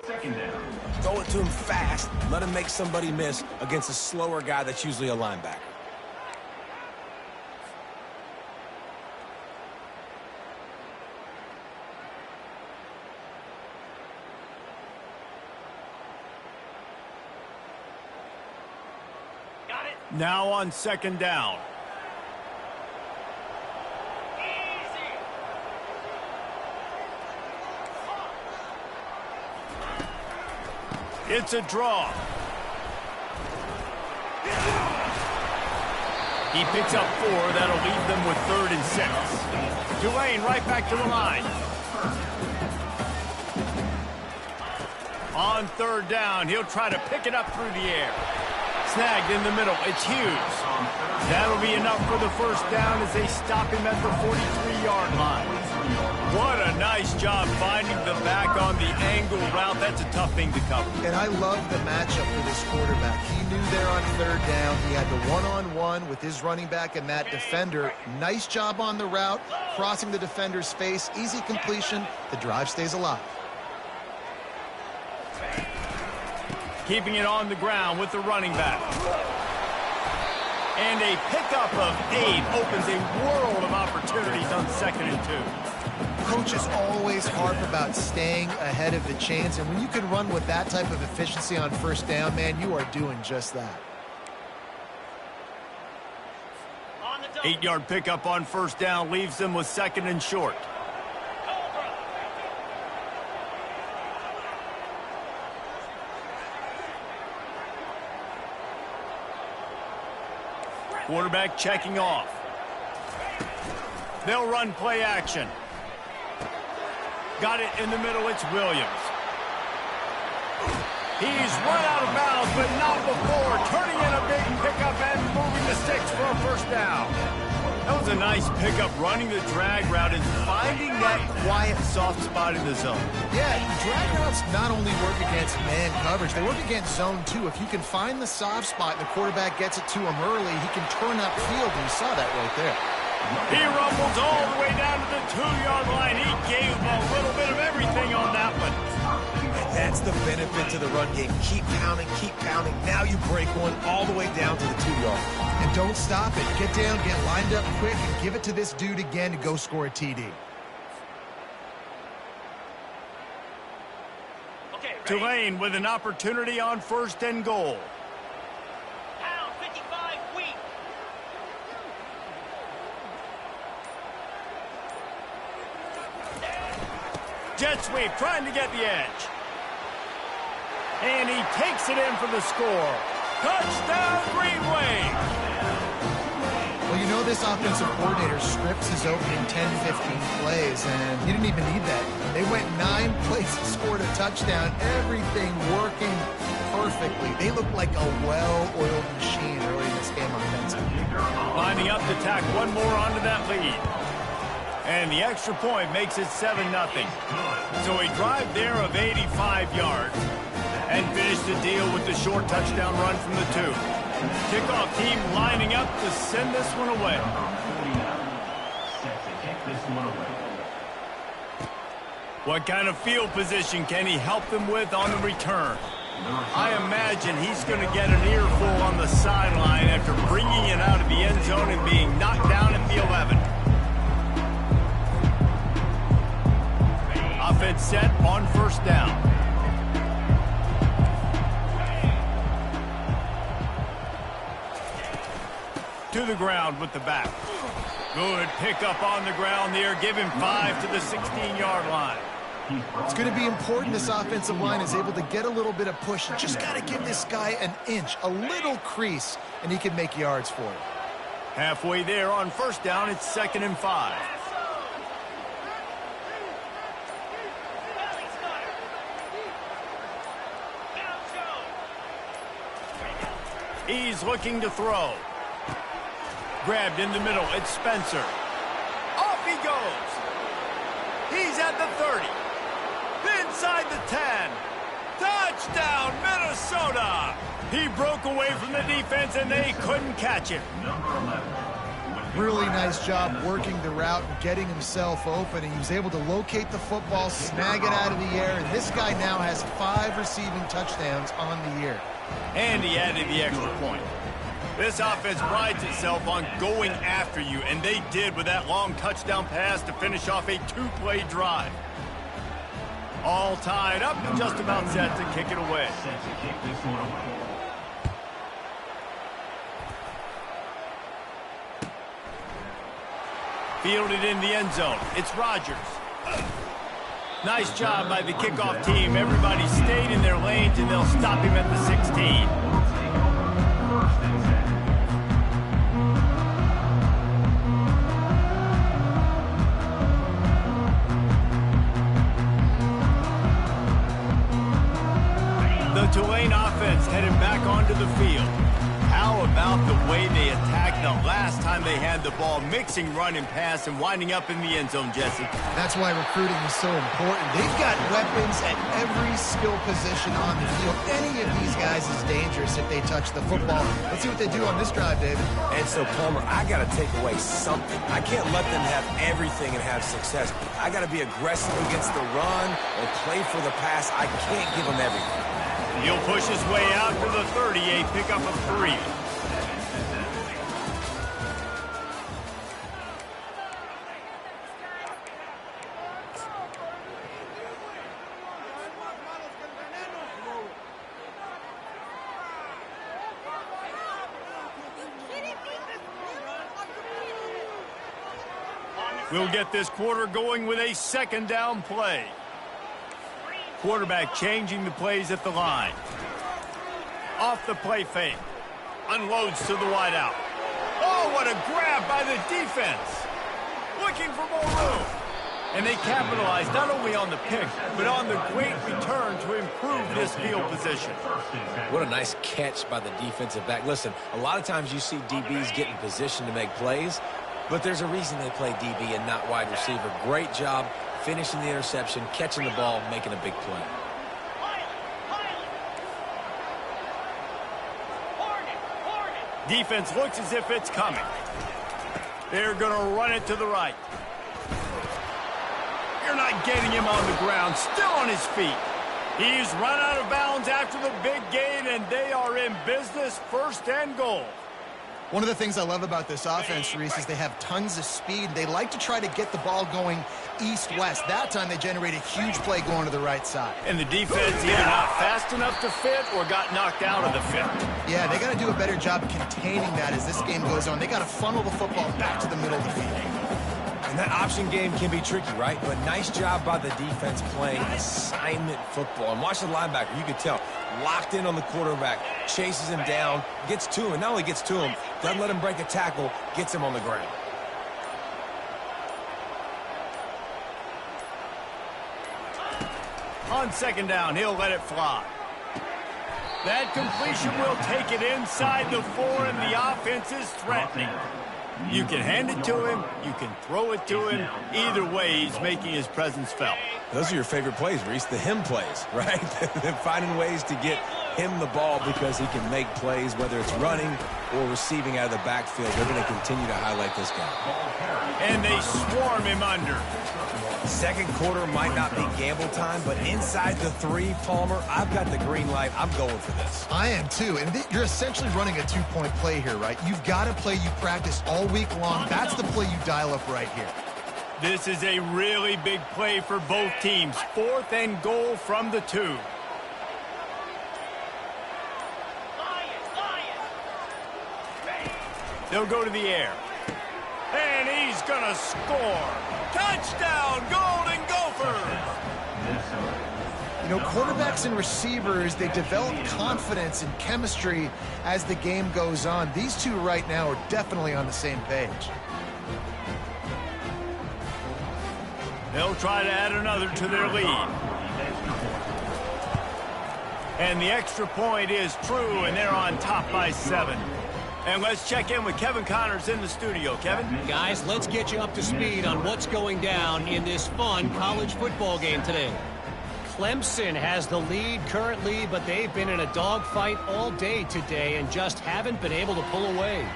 Second down. Throw it to him fast. Let him make somebody miss against a slower guy that's usually a linebacker. Got it. Now on second down. It's a draw. He picks up 4. That'll leave them with 3rd and 6. Tulane right back to the line. On 3rd down, he'll try to pick it up through the air. Snagged in the middle. It's Hughes. That'll be enough for the 1st down as they stop him at the 43-yard line. What a nice job finding the back on the angle route. That's a tough thing to cover. And I love the matchup for this quarterback. He knew there on 3rd down. He had the one-on-one with his running back and that defender. Nice job on the route, crossing the defender's face. Easy completion. The drive stays alive. Keeping it on the ground with the running back. And a pickup of 8 opens a world of opportunities on 2nd and 2. Coaches always harp about staying ahead of the chains, and when you can run with that type of efficiency on 1st down, man, you are doing just that. 8-yard pickup on 1st down leaves them with 2nd and short. Quarterback checking off. They'll run play action. Got it in the middle. It's Williams. He's run out of bounds, but not before. Turning in a big pickup and moving the sticks for a 1st down. That was a nice pickup, running the drag route and finding that quiet, soft spot in the zone. Yeah, drag routes not only work against man coverage, they work against zone too. If you can find the soft spot and the quarterback gets it to him early, he can turn upfield, and you saw that right there. He rumbles all the way down to the 2-yard line. He gave him a little bit of everything on that one. And that's the benefit to the run game. Keep pounding, keep pounding. Now you break one all the way down to the 2-yard. And don't stop it. Get down, get lined up quick, and give it to this dude again to go score a TD. Okay, ready? Tulane with an opportunity on 1st and goal. Pound 55 weak. Jet sweep, trying to get the edge. And he takes it in for the score. Touchdown, Green Wave! Well, you know this offensive coordinator scripts his opening 10, 15 plays, and he didn't even need that. They went 9 plays and scored a touchdown. Everything working perfectly. They look like a well-oiled machine early in this game offensively. Lining up to tack one more onto that lead. And the extra point makes it 7-0. So a drive there of 85 yards. And finish the deal with the short touchdown run from the 2. Kickoff team lining up to send this one away. What kind of field position can he help them with on the return? I imagine he's going to get an earful on the sideline after bringing it out of the end zone and being knocked down at the 11. Offense set on 1st down. To the ground with the back. Good pickup on the ground there. Give him 5 to the 16-yard line. It's going to be important this offensive line is able to get a little bit of push. You just got to give this guy an inch, a little crease, and he can make yards for it. Halfway there on 1st down, it's 2nd and 5. He's looking to throw. Grabbed in the middle, it's Spencer. Off he goes. He's at the 30. Inside the 10. Touchdown, Minnesota! He broke away from the defense and they couldn't catch him. Really nice job working the route and getting himself open. And he was able to locate the football, snag it out of the air, and this guy now has 5 receiving touchdowns on the year. And he added the extra point. This offense prides itself on going after you, and they did with that long touchdown pass to finish off a 2-play drive. All tied up and just about set to kick it away. Fielded in the end zone. It's Rodgers. Nice job by the kickoff team. Everybody stayed in their lanes, and they'll stop him at the 16. The Tulane offense headed back onto the field. How about the way they attacked the last time they had the ball, mixing run and pass and winding up in the end zone, Jesse? That's why recruiting is so important. They've got weapons at every skill position on the field. Any of these guys is dangerous if they touch the football. Let's see what they do on this drive, David. And so, Palmer, I got to take away something. I can't let them have everything and have success. I got to be aggressive against the run or play for the pass. I can't give them everything. He'll push his way out to the 38, pick up a 3. We'll get this quarter going with a second down play. Quarterback changing the plays at the line. Off the play fake. Unloads to the wideout. Oh, what a grab by the defense. Looking for more room. And they capitalized not only on the pick, but on the great return to improve this field position. What a nice catch by the defensive back. Listen, a lot of times you see DBs get in position to make plays, but there's a reason they play DB and not wide receiver. Great job finishing the interception, catching the ball, making a big play. Defense looks as if it's coming. They're going to run it to the right. You're not getting him on the ground, still on his feet. He's run out of bounds after the big gain, and they are in business, 1st and goal. One of the things I love about this offense, Reese, is they have tons of speed. They like to try to get the ball going east-west. That time they generate a huge play going to the right side. And the defense either not fast enough to fit or got knocked out of the fit. Yeah, they got to do a better job containing that as this game goes on. They got to funnel the football back to the middle of the field. And that option game can be tricky, right? But nice job by the defense playing assignment football. And watch the linebacker. You could tell. Locked in on the quarterback. Chases him down. Gets to him. And not only gets to him, doesn't let him break a tackle. Gets him on the ground. On 2nd down, he'll let it fly. That completion will take it inside the 4, and the offense is threatening. You can hand it to him, you can throw it to him. Either way, he's making his presence felt. Those are your favorite plays, Reese, the him plays, right? They're finding ways to get him the ball because he can make plays, whether it's running or receiving out of the backfield. They're going to continue to highlight this guy. And they swarm him under. Second quarter might not be gamble time, but inside the 3, Palmer, I've got the green light. I'm going for this. I am too, and you're essentially running a 2-point play here, right? You've got a play you practice all week long. That's the play you dial up right here. This is a really big play for both teams. 4th and goal from the 2. They'll go to the air. And he's going to score. Touchdown, Golden Gophers! You know, quarterbacks and receivers, they develop confidence and chemistry as the game goes on. These two right now are definitely on the same page. They'll try to add another to their lead. And the extra point is true, and they're on top by 7. And let's check in with Kevin Connors in the studio. Kevin? Guys, let's get you up to speed on what's going down in this fun college football game today. Clemson has the lead currently, but they've been in a dogfight all day today and just haven't been able to pull away.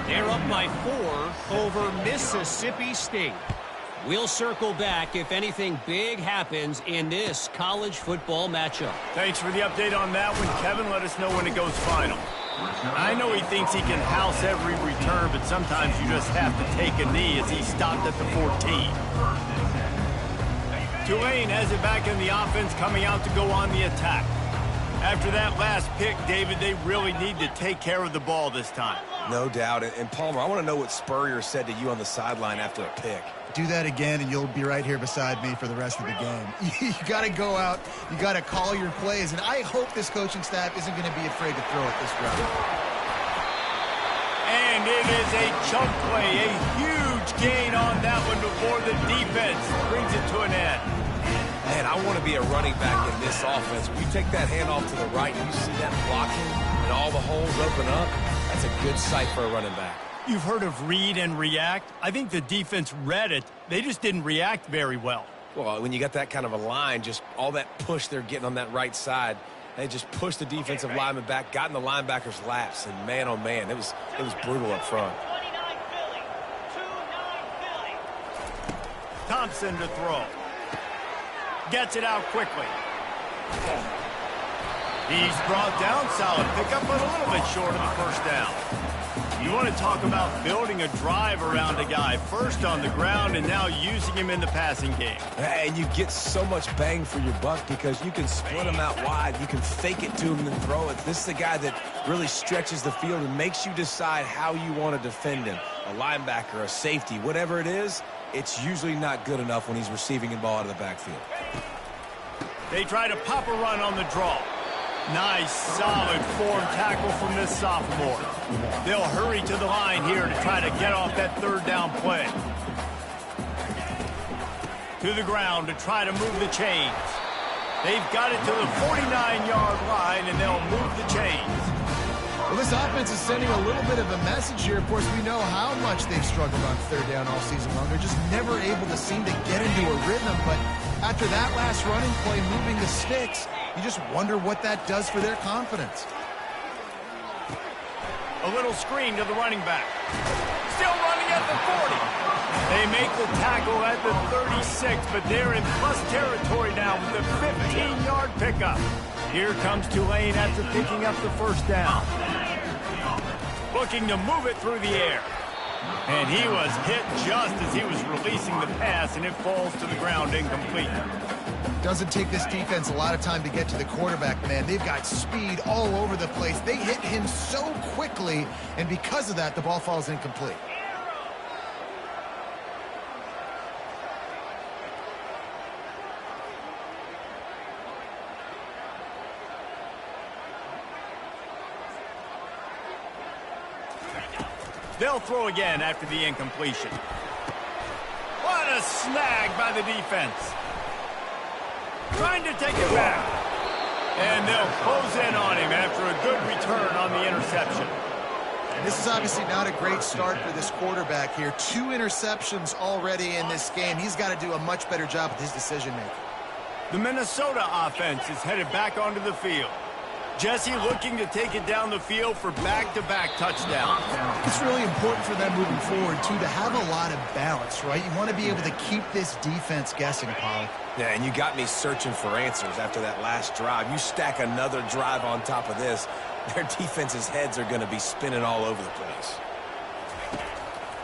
They're up by 4 over Mississippi State. We'll circle back if anything big happens in this college football matchup. Thanks for the update on that one, Kevin. Let us know when it goes final. I know he thinks he can house every return, but sometimes you just have to take a knee as he stopped at the 14. Tulane has it back in the offense, coming out to go on the attack. After that last pick, David, they really need to take care of the ball this time. No doubt. And Palmer, I want to know what Spurrier said to you on the sideline after a pick. Do that again, and you'll be right here beside me for the rest of the game. You got to go out. You got to call your plays, and I hope this coaching staff isn't going to be afraid to throw it this drive. And it is a chunk play, a huge gain on that one before the defense brings it to an end. Man, I want to be a running back in this offense. When you take that handoff to the right, and you see that blocking and all the holes open up, that's a good sight for a running back. You've heard of read and react. I think the defense read it. They just didn't react very well. Well, when you got that kind of a line, just all that push they're getting on that right side, they just pushed the defensive lineman back, got in the linebacker's laps, and man, oh man, it was brutal up front. 29 Philly. 2-9 Philly. Thompson to throw. Gets it out quickly. He's brought down, solid pickup, but a little bit short of the first down. You want to talk about building a drive around a guy, first on the ground and now using him in the passing game. And you get so much bang for your buck because you can split him out wide. You can fake it to him and throw it. This is the guy that really stretches the field and makes you decide how you want to defend him. A linebacker, a safety, whatever it is, it's usually not good enough when he's receiving the ball out of the backfield. They try to pop a run on the draw. Nice, solid form tackle from this sophomore. They'll hurry to the line here to try to get off that third down play. To the ground to try to move the chains. They've got it to the 49-yard line, and they'll move the chains. Well, this offense is sending a little bit of a message here. Of course, we know how much they've struggled on third down all season long. They're just never able to seem to get into a rhythm. But after that last running play, moving the sticks, you just wonder what that does for their confidence. A little screen to the running back. Still running at the 40. They make the tackle at the 36, but they're in plus territory now with the 15-yard pickup. Here comes Tulane after picking up the first down. Looking to move it through the air. And he was hit just as he was releasing the pass, and it falls to the ground incomplete. Doesn't take this defense a lot of time to get to the quarterback, man. They've got speed all over the place. They hit him so quickly, and because of that, the ball falls incomplete. They'll throw again after the incompletion. What a snag by the defense. Trying to take it back. And they'll close in on him after a good return on the interception. This is obviously not a great start for this quarterback here. 2 interceptions already in this game. He's got to do a much better job with his decision-making. The Minnesota offense is headed back onto the field. Jesse looking to take it down the field for back-to-back touchdowns. It's really important for them moving forward, too, to have a lot of balance, right? You want to be able to keep this defense guessing, Pollock. Yeah, and you got me searching for answers after that last drive. You stack another drive on top of this, their defense's heads are going to be spinning all over the place.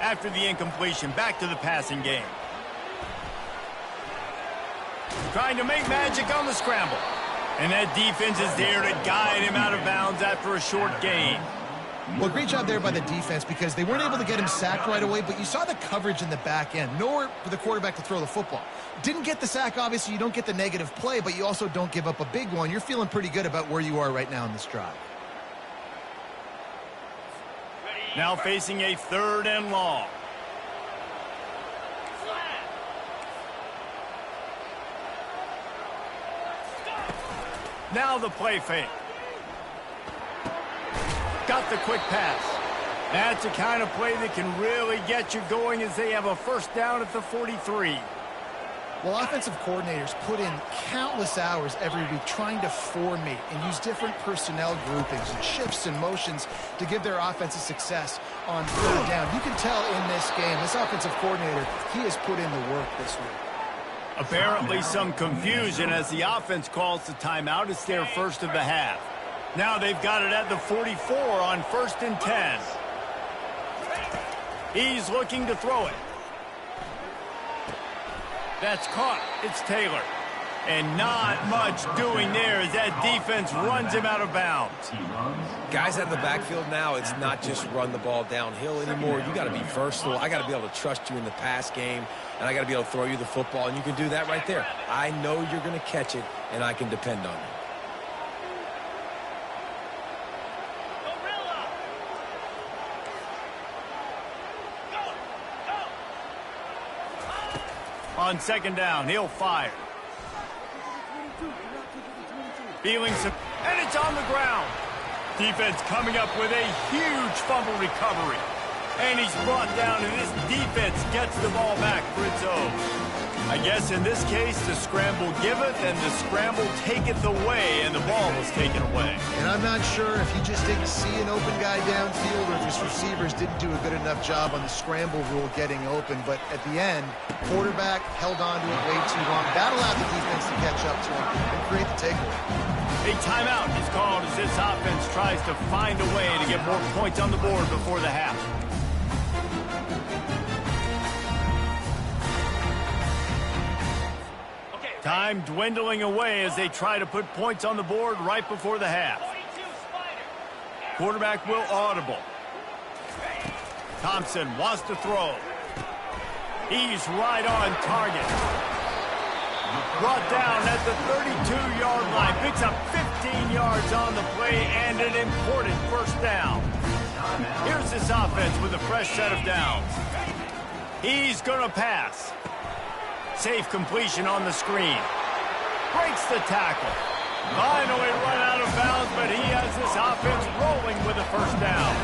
After the incompletion, back to the passing game. Trying to make magic on the scramble. And that defense is there to guide him out of bounds after a short gain. Well, great job there by the defense because they weren't able to get him sacked right away, but you saw the coverage in the back end. Nowhere for the quarterback to throw the football. Didn't get the sack, obviously. You don't get the negative play, but you also don't give up a big one. You're feeling pretty good about where you are right now in this drive. Now facing a 3rd and long. Now the play fake. Got the quick pass. That's the kind of play that can really get you going as they have a first down at the 43. Well, offensive coordinators put in countless hours every week trying to formate and use different personnel groupings and shifts and motions to give their offensive success on third down. You can tell in this game, this offensive coordinator, he has put in the work this week. Apparently some confusion as the offense calls the timeout. It's their first of the half. Now they've got it at the 44 on 1st and 10. He's looking to throw it. That's caught. It's Taylor. And not much doing there as that defense runs him out of bounds. Guys out of the backfield now, it's not just run the ball downhill anymore. You got to be versatile. I got to be able to trust you in the pass game, and I got to be able to throw you the football, and you can do that right there. I know you're going to catch it, and I can depend on you. On 2nd down, he'll fire. Feeling some, and it's on the ground. Defense coming up with a huge fumble recovery. And he's brought down, and this defense gets the ball back for its own. I guess in this case, the scramble giveth and the scramble taketh away, and the ball was taken away. And I'm not sure if he just didn't see an open guy downfield or if his receivers didn't do a good enough job on the scramble rule getting open. But at the end, quarterback held on to it way too long. That allowed the defense to catch up to him and create the takeaway. A timeout is called as this offense tries to find a way to get more points on the board before the half. Time dwindling away as they try to put points on the board right before the half. Quarterback will audible. Thompson wants to throw. He's right on target. Brought down at the 32-yard line. Picks up 15 yards on the play and an important first down. Here's this offense with a fresh set of downs. He's going to pass. Safe completion on the screen. Breaks the tackle. Finally run out of bounds, but he has this offense rolling with a first down.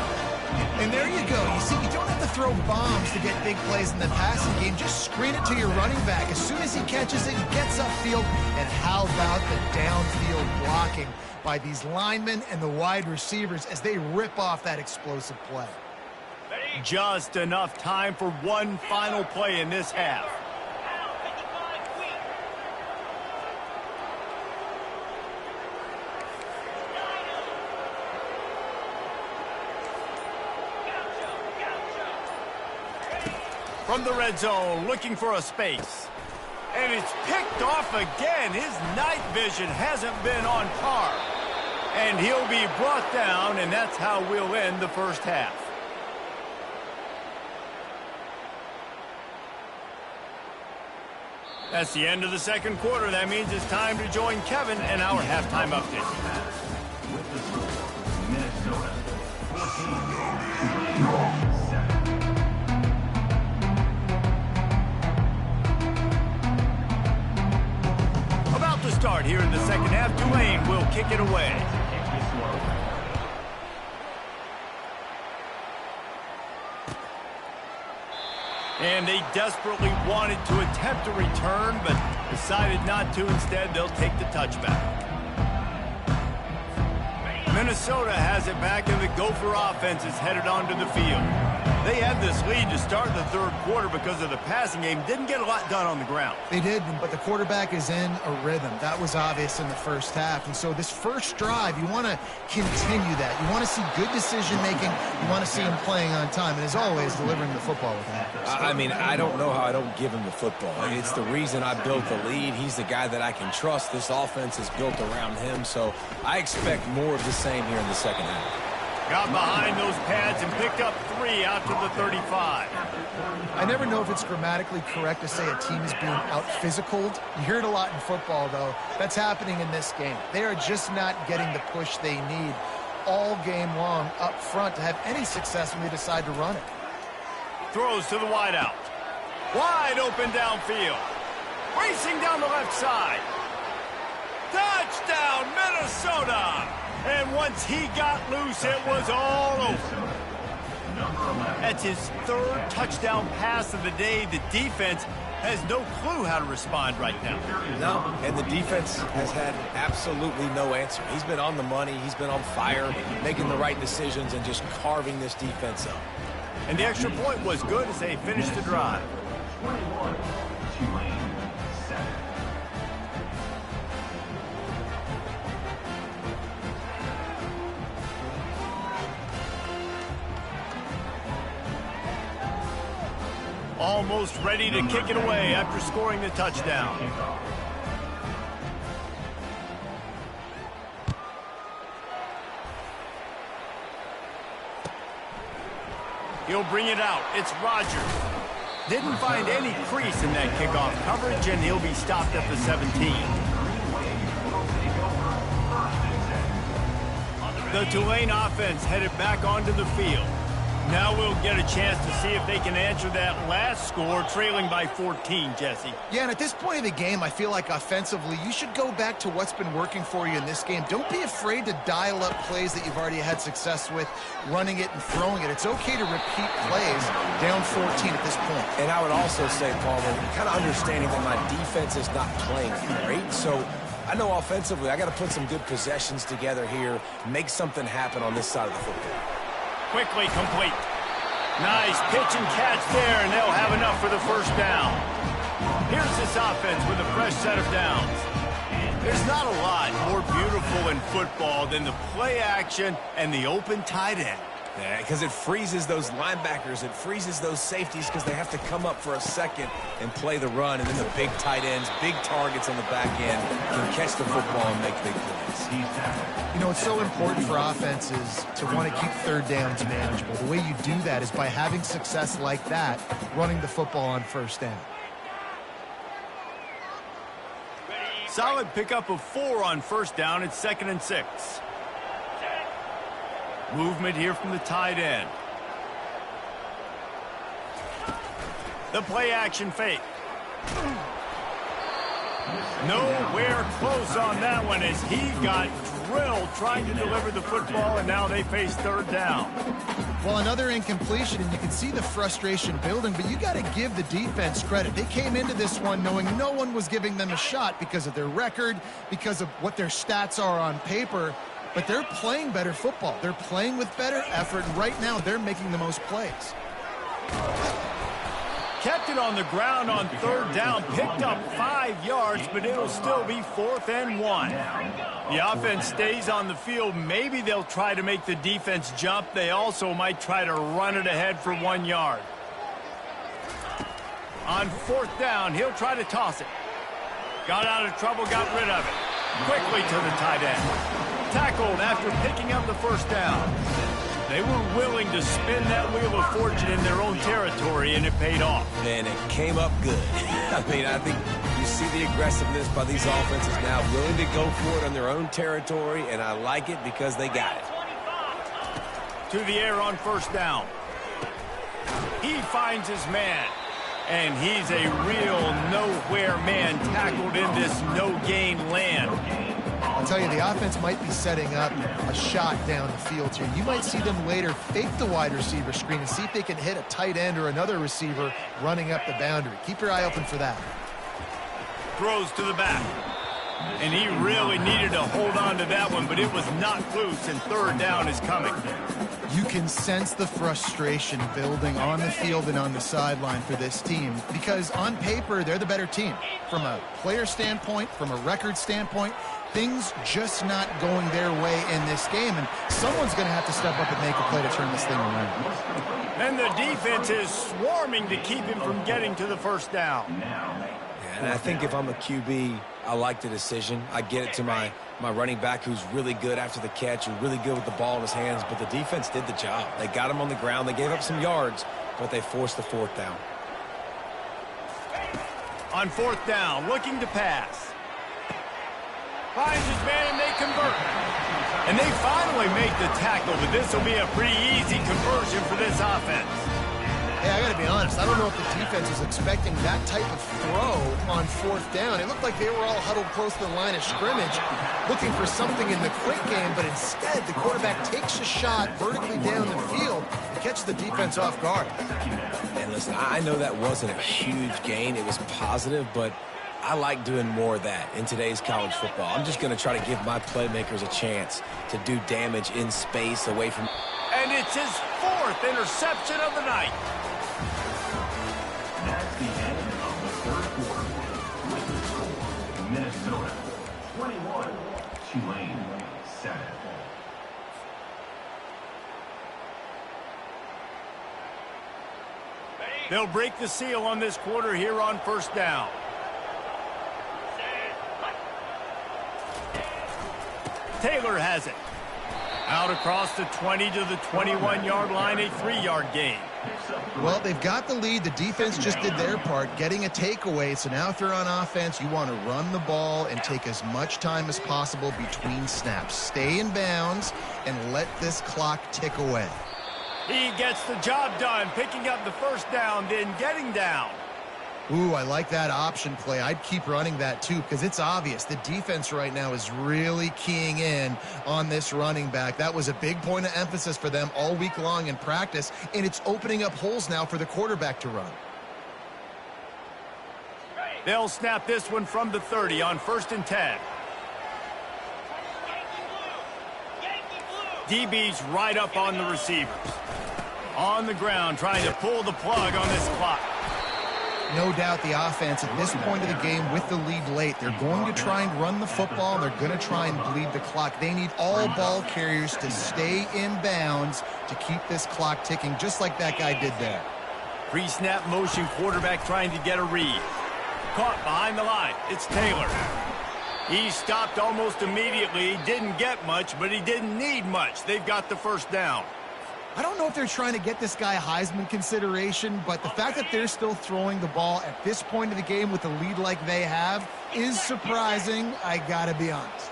And there you go. You see, you don't have to throw bombs to get big plays in the passing game. Just screen it to your running back. As soon as he catches it, he gets upfield. And how about the downfield blocking by these linemen and the wide receivers as they rip off that explosive play? Just enough time for one final play in this half. From the red zone, looking for a space. And it's picked off again. His night vision hasn't been on par. And he'll be brought down, and that's how we'll end the first half. That's the end of the second quarter. That means it's time to join Kevin in our halftime update. About to start here in the second half, Tulane will kick it away. And they desperately wanted to attempt a return, but decided not to. Instead, they'll take the touchback. Minnesota has it back, and the Gopher offense is headed onto the field. They had this lead to start the third quarter because of the passing game. Didn't get a lot done on the ground. They did, but the quarterback is in a rhythm. That was obvious in the first half. And so this first drive, you want to continue that. You want to see good decision-making. You want to see him playing on time. And as always, delivering the football with accuracy. I mean, I don't know how I don't give him the football. It's the reason I built the lead. He's the guy that I can trust. This offense is built around him. So I expect more of the same here in the second half. Got behind those pads and picked up 3 out to the 35. I never know if it's grammatically correct to say a team is being out-physicaled. You hear it a lot in football, though. That's happening in this game. They are just not getting the push they need all game long up front to have any success when they decide to run it. Throws to the wideout. Wide open downfield. Racing down the left side. That's his third touchdown pass of the day. The defense has no clue how to respond right now. No, and the defense has had absolutely no answer. He's been on the money. He's been on fire, making the right decisions and just carving this defense up. And the extra point was good as they finished the drive. Almost ready to kick it away after scoring the touchdown. He'll bring it out. It's Rodgers. Didn't find any crease in that kickoff coverage, and he'll be stopped at the 17. The Tulane offense headed back onto the field. Now we'll get a chance to see if they can answer that last score, trailing by 14, Jesse. Yeah, and at this point of the game, I feel like offensively, you should go back to what's been working for you in this game. Don't be afraid to dial up plays that you've already had success with, running it and throwing it. It's okay to repeat plays down 14 at this point. And I would also say, Palmer, kind of understanding that my defense is not playing great, so I know offensively I got to put some good possessions together here, make something happen on this side of the football. Quickly complete. Nice pitch and catch there, and they'll have enough for the first down. Here's this offense with a fresh set of downs. There's not a lot more beautiful in football than the play action and the open tight end. Yeah, because it freezes those linebackers. It freezes those safeties because they have to come up for a second and play the run. And then the big tight ends, big targets on the back end can catch the football and make big plays. You know, it's so important for offenses to want to keep third downs manageable. The way you do that is by having success like that, running the football on first down. Solid pickup of 4 on first down. It's 2nd and 6. Movement here from the tight end. The play action fake. Nowhere close on that one as he got drilled trying to deliver the football, and now they face third down. Well, another incompletion, and you can see the frustration building, but you got to give the defense credit. They came into this one knowing no one was giving them a shot because of their record, because of what their stats are on paper. But they're playing better football. They're playing with better effort, and right now they're making the most plays. Kept it on the ground on third down, picked up 5 yards, but it'll still be 4th and 1. The offense stays on the field. Maybe they'll try to make the defense jump. They also might try to run it ahead for 1 yard. On 4th down, he'll try to toss it. Got out of trouble, got rid of it. Quickly to the tight end. Tackled after picking up the first down. They were willing to spin that wheel of fortune in their own territory, and it paid off. And it came up good. I mean, I think you see the aggressiveness by these offenses now, willing to go for it on their own territory, and I like it because they got it. To the air on first down. He finds his man, and he's a real nowhere man tackled in this no-gain land. I'll tell you, the offense might be setting up a shot down the field here. You might see them later fake the wide receiver screen and see if they can hit a tight end or another receiver running up the boundary. Keep your eye open for that. Throws to the back. And he really needed to hold on to that one, but it was not loose, and third down is coming. You can sense the frustration building on the field and on the sideline for this team because on paper, they're the better team. From a player standpoint, from a record standpoint, things just not going their way in this game, and someone's going to have to step up and make a play to turn this thing around. And the defense is swarming to keep him from getting to the first down. And I think if I'm a QB, I like the decision. I get it to my running back who's really good after the catch, who's really good with the ball in his hands, but the defense did the job. They got him on the ground. They gave up some yards, but they forced the 4th down. On 4th down, looking to pass. Finds his man, and they convert. And they finally make the tackle, but this will be a pretty easy conversion for this offense. Hey, I got to be honest. I don't know if the defense was expecting that type of throw on 4th down. It looked like they were all huddled close to the line of scrimmage, looking for something in the quick game, but instead the quarterback takes a shot vertically down the field. The catch the defense off guard. And listen, I know that wasn't a huge gain. It was positive, but I like doing more of that in today's college football. I'm just going to try to give my playmakers a chance to do damage in space away from... And it's his 4th interception of the night. That's the end of the third quarter. With the score, Minnesota 21, Tulane 7. They'll break the seal on this quarter here on first down. Taylor has it. Out across the 20 to the 21-yard line, a 3-yard gain. Well, they've got the lead. The defense just did their part, getting a takeaway. So now if you're on offense, you want to run the ball and take as much time as possible between snaps. Stay in bounds and let this clock tick away. He gets the job done, picking up the first down, then getting down. Ooh, I like that option play. I'd keep running that too because it's obvious the defense right now is really keying in on this running back. That was a big point of emphasis for them all week long in practice, and it's opening up holes now for the quarterback to run. They'll snap this one from the 30 on 1st and 10. DB's right up on the receivers. On the ground, trying to pull the plug on this clock. No doubt the offense at this point of the game with the lead late, they're going to try and run the football. They're going to try and bleed the clock. They need all ball carriers to stay in bounds to keep this clock ticking, just like that guy did there. Pre-snap motion, quarterback trying to get a read. Caught behind the line. It's Taylor. He stopped almost immediately. He didn't get much, but he didn't need much. They've got the first down. I don't know if they're trying to get this guy Heisman consideration, but the fact that they're still throwing the ball at this point of the game with a lead like they have is surprising, I gotta be honest.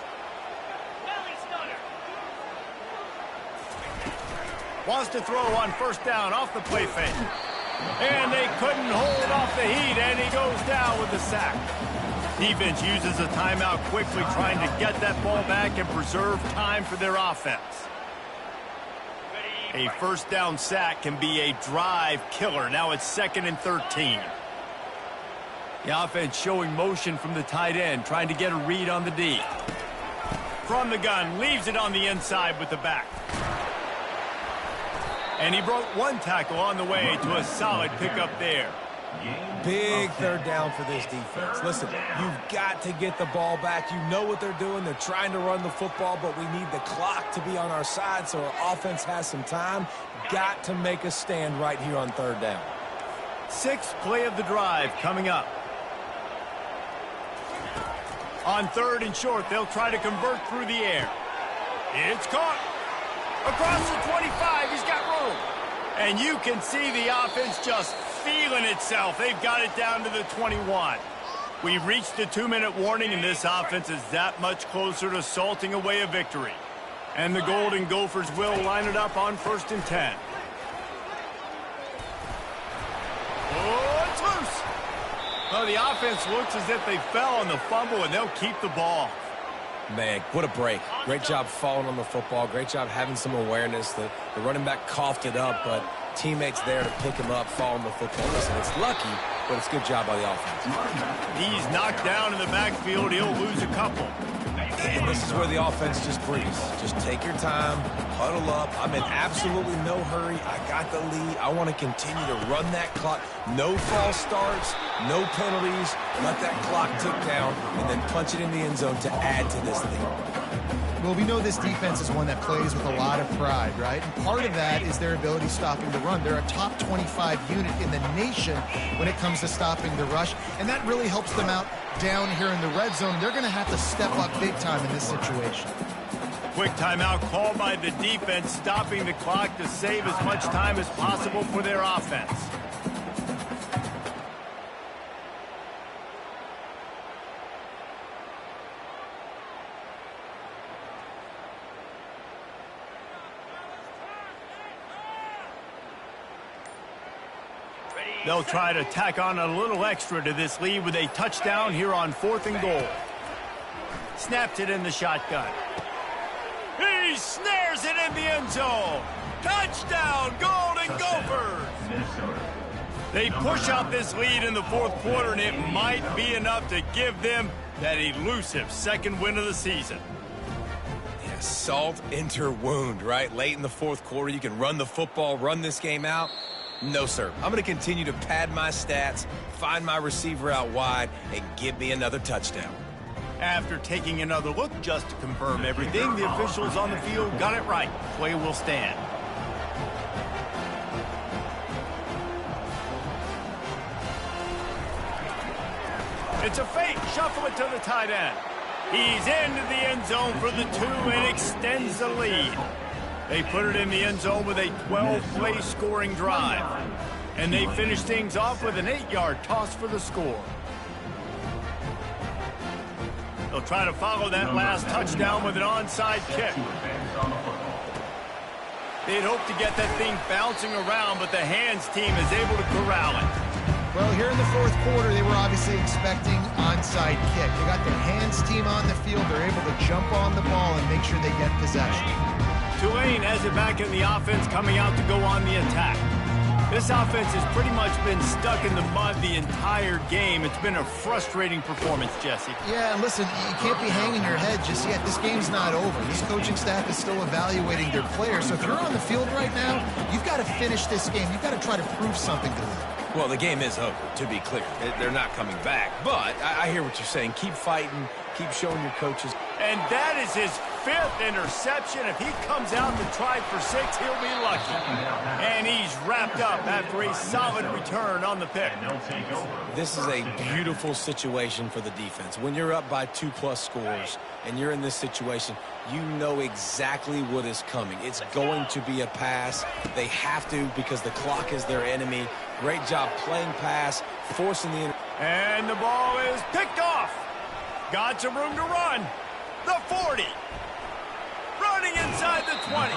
Wants to throw on first down off the play fake. And they couldn't hold off the heat, and he goes down with the sack. Defense uses a timeout quickly, trying to get that ball back and preserve time for their offense. A first down sack can be a drive killer. Now it's 2nd and 13. The offense showing motion from the tight end, trying to get a read on the D. From the gun, leaves it on the inside with the back. And he broke one tackle on the way to a solid pickup there. Big third down for this defense. Listen, you've got to get the ball back. You know what they're doing. They're trying to run the football, but we need the clock to be on our side so our offense has some time. Got to make a stand right here on third down. 6th play of the drive coming up. On 3rd and short, they'll try to convert through the air. It's caught. Across the 25, he's got room. And you can see the offense just feeling itself. They've got it down to the 21. We've reached the 2-minute warning, and this offense is that much closer to salting away a victory. And the Golden Gophers will line it up on 1st and 10. Oh, it's loose. Well, the offense looks as if they fell on the fumble, and they'll keep the ball. Man, what a break. Great job falling on the football. Great job having some awareness. The running back coughed it up, but teammates there to pick him up, fall on the football. Listen, it's lucky, but it's a good job by the offense. He's knocked down in the backfield. He'll lose a couple. And this is where the offense just breathes. Just take your time, huddle up. I'm in absolutely no hurry. I got the lead. I want to continue to run that clock. No false starts, no penalties. Let that clock tick down, and then punch it in the end zone to add to this lead. Well, we know this defense is one that plays with a lot of pride, right? And part of that is their ability stopping the run. They're a top 25 unit in the nation when it comes to stopping the rush, and that really helps them out down here in the red zone. They're going to have to step up big time in this situation. Quick timeout called by the defense, stopping the clock to save as much time as possible for their offense. They'll try to tack on a little extra to this lead with a touchdown here on 4th and goal. Snapped it in the shotgun. He snares fires it in the end zone. Touchdown, Golden Gophers! Minnesota. They push out this lead in the fourth quarter, and it might be enough to give them that elusive second win of the season. Yeah, salt enter wound, right? Late in the fourth quarter, you can run the football, run this game out. No, sir. I'm going to continue to pad my stats, find my receiver out wide, and give me another touchdown. After taking another look just to confirm everything, the officials on the field got it right. Play will stand. It's a fake. Shuffle it to the tight end. He's into the end zone for the 2 and extends the lead. They put it in the end zone with a 12-play scoring drive. And they finish things off with an 8-yard toss for the score. They'll try to follow that last touchdown with an onside kick. They'd hope to get that thing bouncing around, but the hands team is able to corral it. Well, here in the fourth quarter, they were obviously expecting onside kick. They got their hands team on the field. They're able to jump on the ball and make sure they get possession. Tulane has it back in the offense, coming out to go on the attack. This offense has pretty much been stuck in the mud the entire game. It's been a frustrating performance, Jesse. Yeah, and listen, you can't be hanging your head just yet. This game's not over. This coaching staff is still evaluating their players. So if you're on the field right now, you've got to finish this game. You've got to try to prove something to them. Well, the game is over, to be clear. They're not coming back. But I hear what you're saying. Keep fighting. Keep showing your coaches. And that is his 5th interception. If he comes out to try for 6, he'll be lucky. And he's wrapped up after a solid return on the pick. This is a beautiful situation for the defense. When you're up by 2+ scores and you're in this situation, you know exactly what is coming. It's going to be a pass. They have to because the clock is their enemy. Great job playing pass, forcing the... And the ball is picked off. Got some room to run. The 40. Running inside the 20.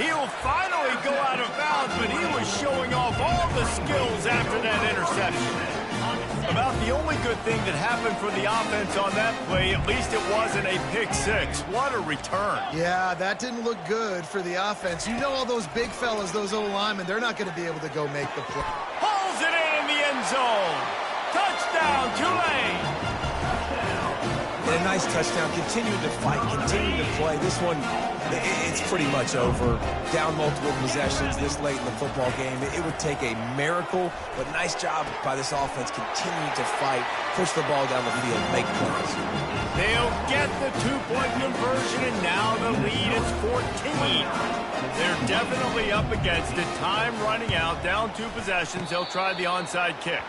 He'll finally go out of bounds, but he was showing off all the skills after that interception. About the only good thing that happened for the offense on that play, at least it wasn't a pick 6. What a return. Yeah, that didn't look good for the offense. You know all those big fellas, those O-linemen, they're not going to be able to go make the play. Pulls it in the end zone. Touchdown, Tulane. And a nice touchdown. Continue to fight. Continue to play. This one, it's pretty much over. Down multiple possessions this late in the football game. It would take a miracle, but nice job by this offense. Continue to fight. Push the ball down the field. Make plays. They'll get the 2-point conversion, and now the lead is 14. They're definitely up against it. Time running out. Down 2 possessions. They'll try the onside kick.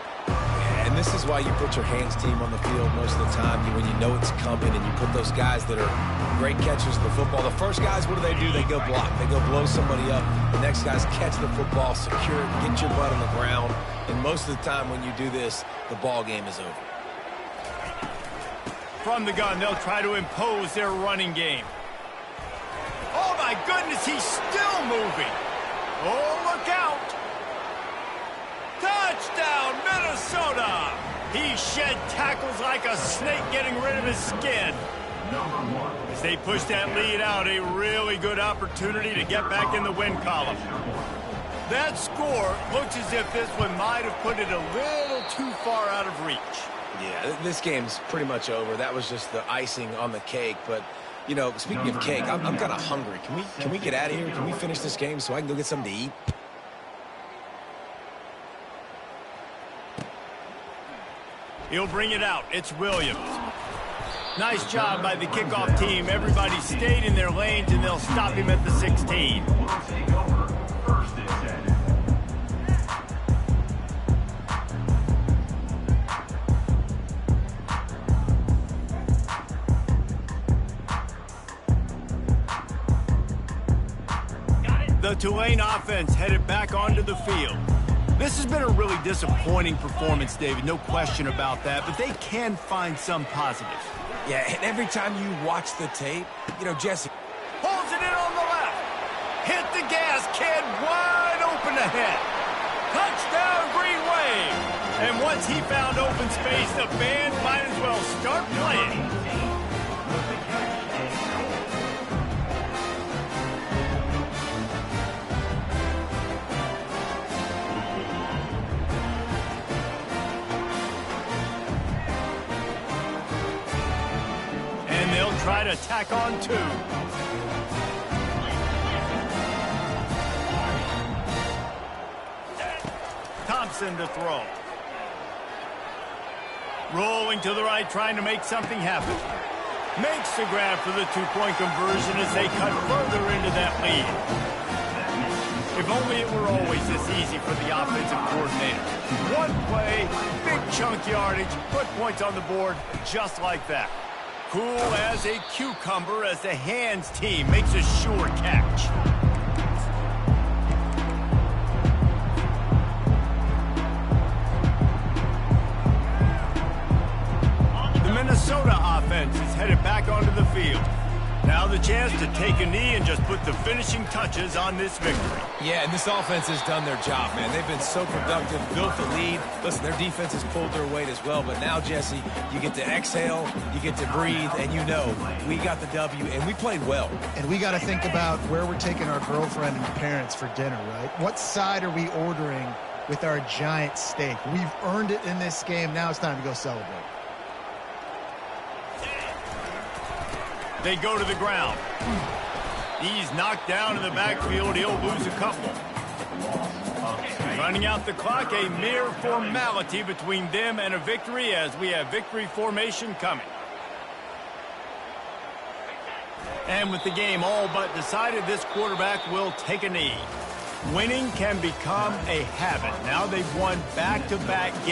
And this is why you put your hands team on the field most of the time when you know it's coming, and you put those guys that are great catchers of the football. The first guys, what do? They go block. They go blow somebody up. The next guys catch the football, secure it, get your butt on the ground. And most of the time when you do this, the ball game is over. From the gun, they'll try to impose their running game. Oh, my goodness, he's still moving. Oh, look out. Touchdown, Minnesota! He shed tackles like a snake getting rid of his skin. As they push that lead out, a really good opportunity to get back in the win column. That score looks as if this one might have put it a little too far out of reach. Yeah, this game's pretty much over. That was just the icing on the cake. But, you know, speaking of cake, I'm kind of hungry. Can we get out of here? Can we finish this game so I can go get something to eat? He'll bring it out. It's Williams. Nice job by the kickoff team. Everybody stayed in their lanes, and they'll stop him at the 16. The Tulane offense headed back onto the field. This has been a really disappointing performance, David, no question about that, but they can find some positives. Yeah, and every time you watch the tape, you know, Jesse Pulls it in on the left. Hit the gas, kid, wide open ahead. Touchdown, Green Wave. And once he found open space, the band might as well start playing. try to tack on 2. Thompson to throw. Rolling to the right, trying to make something happen. Makes the grab for the 2-point conversion as they cut further into that lead. If only it were always this easy for the offensive coordinator. One play, big chunk yardage, put points on the board just like that. Cool as a cucumber as the hands team makes a sure catch. Minnesota offense is headed back onto the field. Now the chance to take a knee and just put the finishing touches on this victory. Yeah, and this offense has done their job, man. They've been so productive, built the lead. Listen, their defense has pulled their weight as well. But now, Jesse, you get to exhale, you get to breathe, and you know we got the W, and we played well. And we got to think about where we're taking our girlfriend and parents for dinner, right? What side are we ordering with our giant steak? We've earned it in this game. Now it's time to go celebrate. They go to the ground. He's knocked down in the backfield. He'll lose a couple. Running out the clock, a mere formality between them and a victory as we have victory formation coming. And with the game all but decided, this quarterback will take a knee. Winning can become a habit. Now they've won back-to-back games.